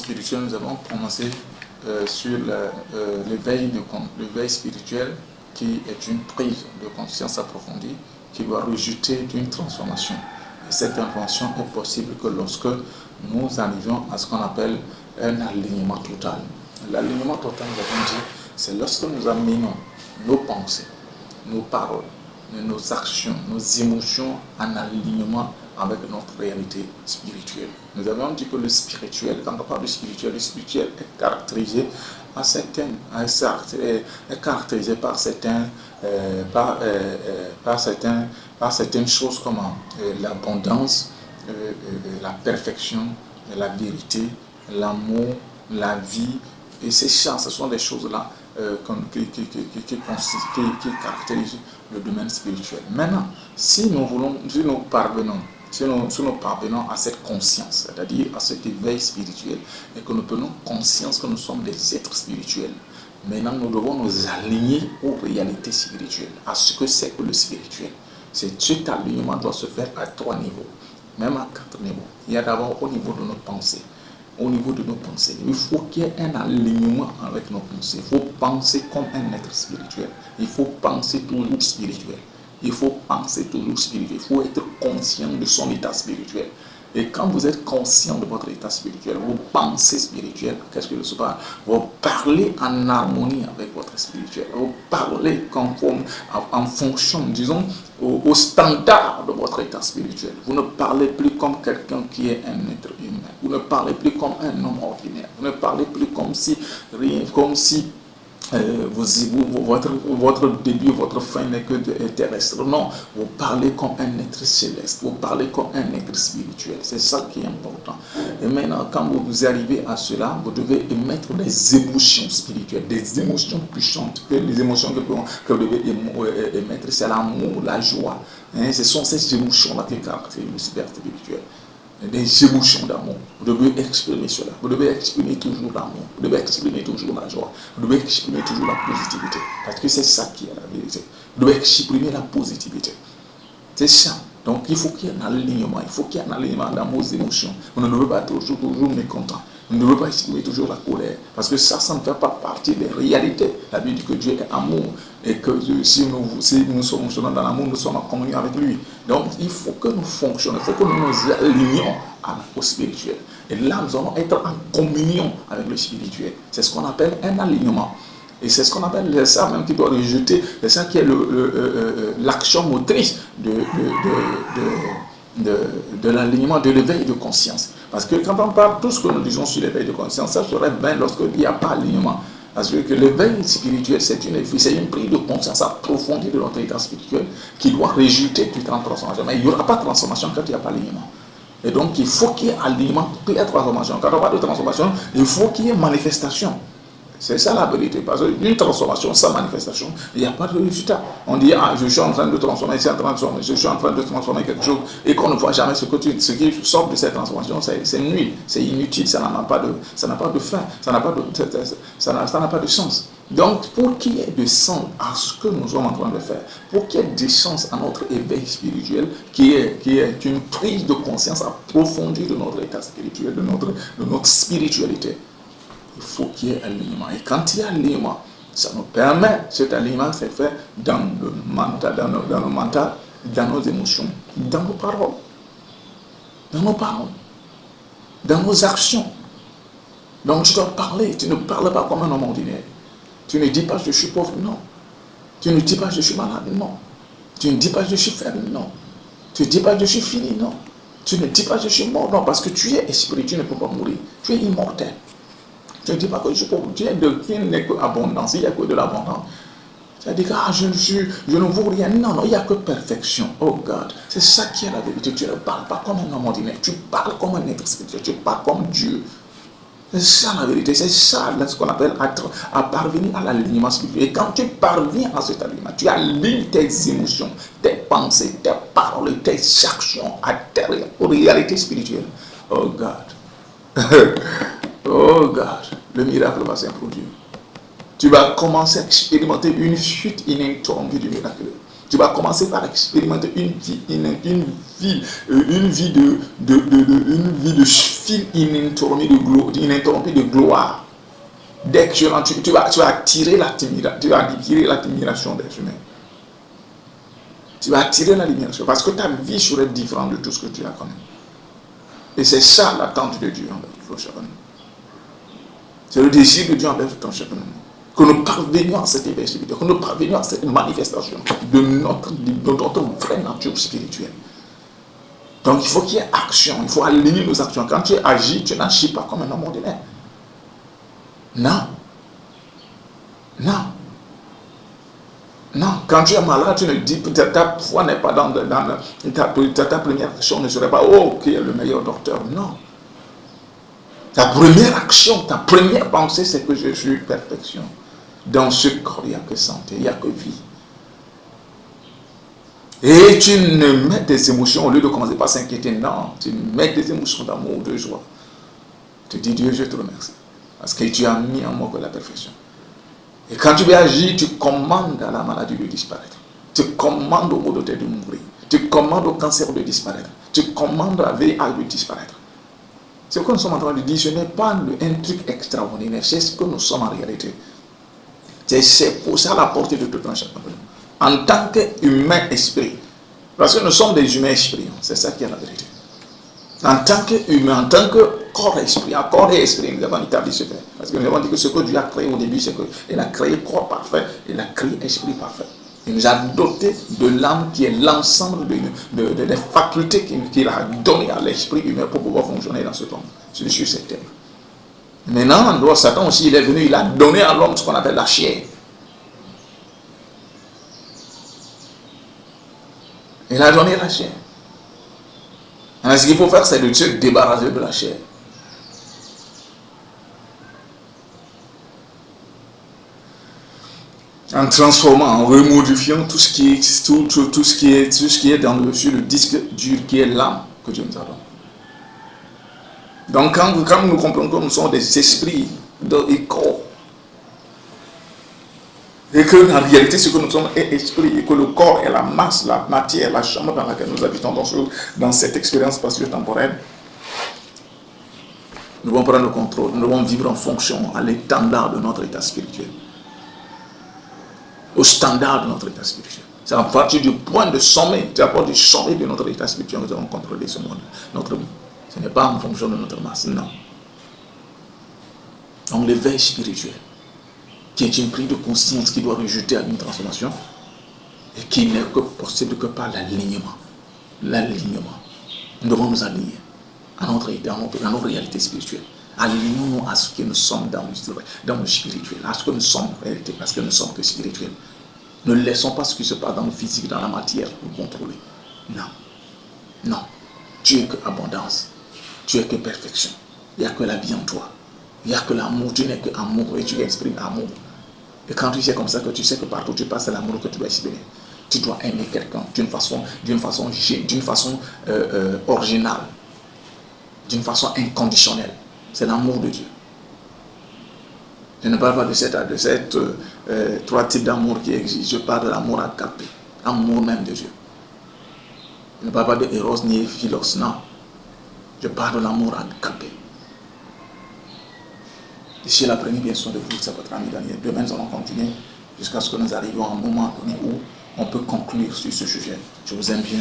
spirituel, nous avons commencé sur l'éveil spirituel, qui est une prise de conscience approfondie qui doit résulter d'une transformation. Et cette transformation est possible que lorsque nous arrivons à ce qu'on appelle un alignement total. L'alignement total, nous avons dit, c'est lorsque nous amenons nos pensées, nos paroles, nos actions, nos émotions en alignement avec notre réalité spirituelle. Nous avons dit que le spirituel, quand on parle de spirituel, le spirituel est caractérisé par certaines choses comme l'abondance, la perfection, la vérité, l'amour, la vie. Et ces choses, ce sont des choses-là qui caractérisent le domaine spirituel. Maintenant, si nous parvenons à cette conscience, c'est-à-dire à cet éveil spirituel, et que nous prenons conscience que nous sommes des êtres spirituels, maintenant nous devons nous aligner aux réalités spirituelles, à ce que c'est que le spirituel. Cet alignement doit se faire à 3 niveaux, même à 4 niveaux. Il y a d'abord au niveau de nos pensées. Au niveau de nos pensées, il faut qu'il y ait un alignement avec nos pensées. Il faut penser comme un être spirituel. Il faut penser toujours spirituel. Il faut penser toujours spirituel. Il faut être conscient de son état spirituel. Et quand vous êtes conscient de votre état spirituel, vous pensez spirituel, qu'est-ce que je sais pas, vous parlez en harmonie avec votre spirituel. Vous parlez en fonction, disons, au standard de votre état spirituel. Vous ne parlez plus comme quelqu'un qui est un être humain. Vous ne parlez plus comme un homme ordinaire. Vous ne parlez plus comme si votre début, votre fin n'est que terrestre. Non, vous parlez comme un être céleste, vous parlez comme un être spirituel. C'est ça qui est important. Et maintenant, quand vous arrivez à cela, vous devez émettre des émotions spirituelles, des émotions puissantes. Les émotions que vous devez émettre, c'est l'amour, la joie. Ce sont ces émotions-là qui caractérisent le super spirituel. Des émotions d'amour. Vous devez exprimer cela. Vous devez exprimer toujours l'amour. Vous devez exprimer toujours la joie. Vous devez exprimer toujours la positivité. Parce que c'est ça qui est la vérité. Vous devez exprimer la positivité. C'est ça. Donc il faut qu'il y ait un alignement. Il faut qu'il y ait un alignement dans vos émotions. Vous ne devez pas toujours mécontent. Vous ne devez pas exprimer toujours la colère. Parce que ça ne fait pas partie des réalités. La Bible dit que Dieu est amour. Et que si nous fonctionnons dans l'amour, nous sommes en communion avec lui. Donc il faut que nous fonctionnions, il faut que nous nous alignions au spirituel. Et là, nous allons être en communion avec le spirituel. C'est ce qu'on appelle un alignement. Et c'est ce qu'on appelle, c'est ça même qui doit rejeter, c'est ça qui est l'action motrice de l'alignement, de l'éveil de conscience. Parce que quand on parle, tout ce que nous disons sur l'éveil de conscience, ça serait vain lorsqu'il n'y a pas d'alignement. Parce que l'éveil spirituel, c'est une prise de conscience approfondie de notre état spirituel qui doit résulter d'une transformation. Mais il n'y aura pas de transformation quand il n'y a pas d'alignement. Et donc, il faut qu'il y ait alignement pour qu'il y ait transformation. Quand on parle de transformation, il faut qu'il y ait manifestation. C'est ça la vérité. Parce qu'une transformation sans manifestation, il n'y a pas de résultat. On dit, je suis en train de transformer, je suis en train de transformer quelque chose, et qu'on ne voit jamais ce qui sort de cette transformation, c'est nul, c'est inutile, ça n'a pas de fin, ça n'a pas de sens. Donc, pour qu'il y ait de sens à ce que nous sommes en train de faire, pour qu'il y ait de sens à notre éveil spirituel, qui est une prise de conscience approfondie de notre état spirituel, de notre spiritualité, il faut qu'il y ait alignement. Et quand il y a alignement, ça nous permet, cet alignement s'est fait dans le mental, dans nos émotions, dans nos paroles, dans nos actions. Donc tu dois parler, tu ne parles pas comme un homme ordinaire. Tu ne dis pas je suis pauvre, non. Tu ne dis pas je suis malade, non. Tu ne dis pas je suis faible, non. Tu ne dis pas je suis fini, non. Tu ne dis pas je suis mort, non, parce que tu es esprit, tu ne peux pas mourir. Tu es immortel. Tu ne dis pas que je suis pauvre, tu n'es que abondance, il n'y a que de l'abondance. C'est-à-dire que je ne vaux rien. Non, il n'y a que perfection. Oh God, c'est ça qui est la vérité. Tu ne parles pas comme un homme ordinaire, tu parles comme un être spirituel, tu parles comme Dieu. C'est ça la vérité, c'est ça ce qu'on appelle à parvenir à l'alignement spirituel. Et quand tu parviens à cet alignement, tu alignes tes émotions, tes pensées, tes paroles, tes actions à tes réalités spirituelles. Oh God. Oh God, le miracle va s'introduire. Tu vas commencer à expérimenter une chute ininterrompue du miracle. Tu vas commencer par expérimenter une vie de fil ininterrompu de gloire. Dès que tu vas attirer l'admiration des humains. Tu vas attirer l'admiration parce que ta vie serait différente de tout ce que tu as connu. Et c'est ça l'attente de Dieu envers chacun. C'est le désir de Dieu envers ton chacun. Que nous parvenions à cette éveil spirituel, que nous parvenions à cette manifestation de notre vraie nature spirituelle. Donc il faut qu'il y ait action, il faut aligner nos actions. Quand tu agis, tu n'agis pas comme un homme ordinaire. Non. Non. Non. Quand tu es malade, tu ne dis que ta foi n'est pas dans ta première action ne serait pas oh, qui est le meilleur docteur. Non. Ta première action, ta première pensée, c'est que je suis perfection. Dans ce corps, il n'y a que santé, il n'y a que vie. Et tu ne mets des émotions, au lieu de commencer par s'inquiéter, non, tu mets des émotions d'amour, de joie. Tu dis Dieu, je te remercie. Parce que tu as mis en moi que la perfection. Et quand tu vas agir, tu commandes à la maladie de disparaître. Tu commandes au maux de tête de mourir. Tu commandes au cancer de disparaître. Tu commandes à la VIH de disparaître. Ce que nous sommes en train de dire, ce n'est pas un truc extraordinaire, c'est ce que nous sommes en réalité. C'est pour ça la portée de tout un chacun de nous. En tant qu'humain esprit. Parce que nous sommes des humains esprits. C'est ça qui est la vérité. En tant qu'humain, en tant que corps-esprit, en corps et esprit, nous avons établi ce fait. Parce que nous avons dit que ce que Dieu a créé au début, c'est qu'il a créé corps parfait, il a créé esprit parfait. Il nous a doté de l'âme qui est l'ensemble des facultés qu'il a données à l'esprit humain pour pouvoir fonctionner dans ce monde, sur cette terre. Maintenant, Satan aussi, il est venu, il a donné à l'homme ce qu'on appelle la chair. Il a donné la chair. Alors, ce qu'il faut faire, c'est de se débarrasser de la chair. En transformant, en remodifiant tout ce qui est sur le disque dur qui est l'âme que Dieu nous a donné. Donc quand nous comprenons que nous sommes des esprits et corps, et que en réalité ce que nous sommes est esprit, et que le corps est la masse, la matière, la chambre dans laquelle nous habitons dans cette expérience spatio-temporelle, nous devons prendre le contrôle, nous devons vivre en fonction à l'étendard de notre état spirituel. Au standard de notre état spirituel. C'est à partir du point de sommet, c'est à partir du sommet de notre état spirituel que nous devons contrôler ce monde, notre vie. Ce n'est pas en fonction de notre masse, non. Donc l'éveil spirituel, qui est une prise de conscience qui doit rejeter à une transformation, et qui n'est que possible que par l'alignement. L'alignement. Nous devons nous aligner à notre réalité spirituelle. Alignons-nous à ce que nous sommes dans le spirituel, à ce que nous sommes en réalité, parce que nous sommes que spirituels. Ne laissons pas ce qui se passe dans le physique, dans la matière, pour contrôler. Non. Non. Tu es que abondance. Tu es que perfection. Il n'y a que la vie en toi. Il n'y a que l'amour. Tu n'es que amour et tu exprimes l'amour. Et quand tu sais comme ça, que tu sais que partout tu passes, c'est l'amour que tu dois exprimer. Tu dois aimer quelqu'un d'une façon originale, d'une façon inconditionnelle. C'est l'amour de Dieu. Je ne parle pas de cette trois types d'amour qui existent. Je parle de l'amour agapé, l'amour même de Dieu. Je ne parle pas de Eros ni Philos, non. Je parle de l'amour agapé. Ici, la première bien sûr de vous, c'est votre ami Daniel. Demain, nous allons continuer jusqu'à ce que nous arrivions à un moment donné où on peut conclure sur ce sujet. Je vous aime bien.